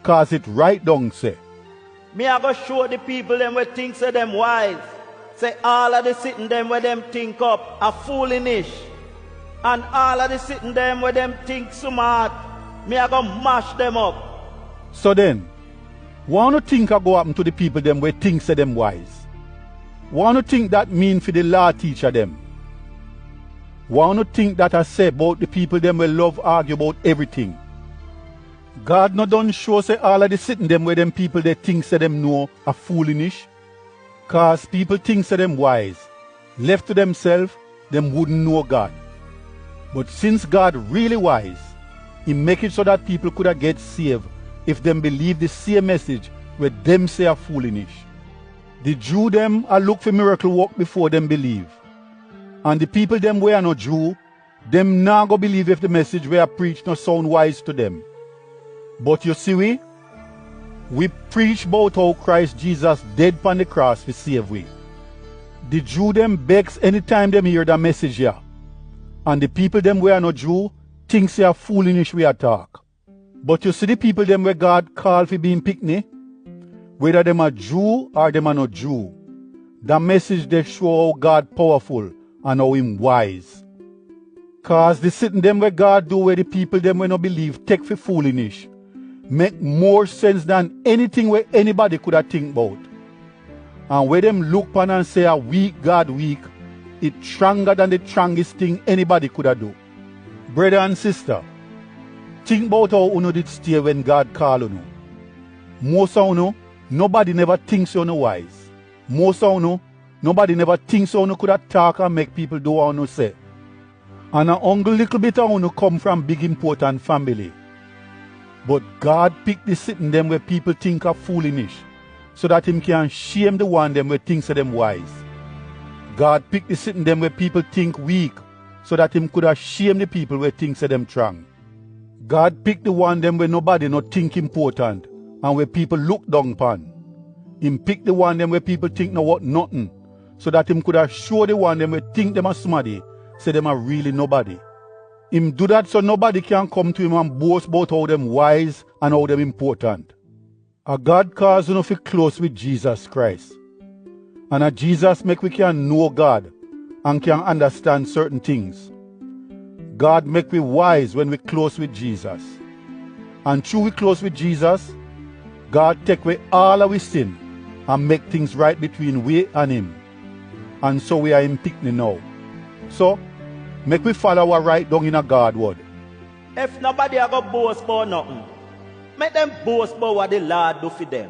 Cause it right down say. Me a go show the people them we think say them wise. Say all of the sitting them where them think up are foolish. And all of the sitting them where them think smart. Me a go mash them up. So then, what do think a go happen to the people them where think say them wise? What do think that mean for the law teacher them? What do think that I say about the people them where love argue about everything? God not done show say all of the sitting them where them people they think say them know are foolish. Cause people think say them wise. Left to themselves, them wouldn't know God. But since God really wise, He make it so that people could have get saved if them believe the same message where them say are foolish. The Jew them a look for miracle work before them believe. And the people them where are no Jew, them now go believe if the message we are preached no sound wise to them. But you see we preach about how Christ Jesus dead upon the cross to save we. The Jew them begs anytime them hear that message here. And the people them where are no Jew think they are foolish we talk. But you see the people them where God called for being pickney, whether them are Jew or them are not Jew, that message they show how God powerful and how Him wise. Cause the sitting them where God do where the people them where no believe take for foolish make more sense than anything where anybody could have think about. And where them look upon and say a weak God weak, it's stronger than the strongest thing anybody could have do. Brother and sister, think about how you did stay when God called you. Most of you, nobody never thinks you wise. Most of you, nobody never thinks you could have talk and make people do what you say. And a only little bit of you come from big important family. But God picked the sitting them where people think are foolish, so that Him can shame the one them where thinks them wise. God picked the sitting them where people think weak, so that Him could have shamed the people where thinks them strong. God picked the one them where nobody not think important, and where people look down upon. Him picked the one them where people think no what nothing, so that Him could have show the one them where think them are somebody, say them are really nobody. Him do that so nobody can come to Him and boast about how them wise and how them important. A God cause you to close with Jesus Christ. And a Jesus make we can know God and can understand certain things. God make we wise when we close with Jesus. And through we close with Jesus, God take away all our sin and make things right between we and Him. And so we are Him picking now. So, make we follow our right down in a God word. If nobody a go boast about nothing, make them boast about what the Lord do for them.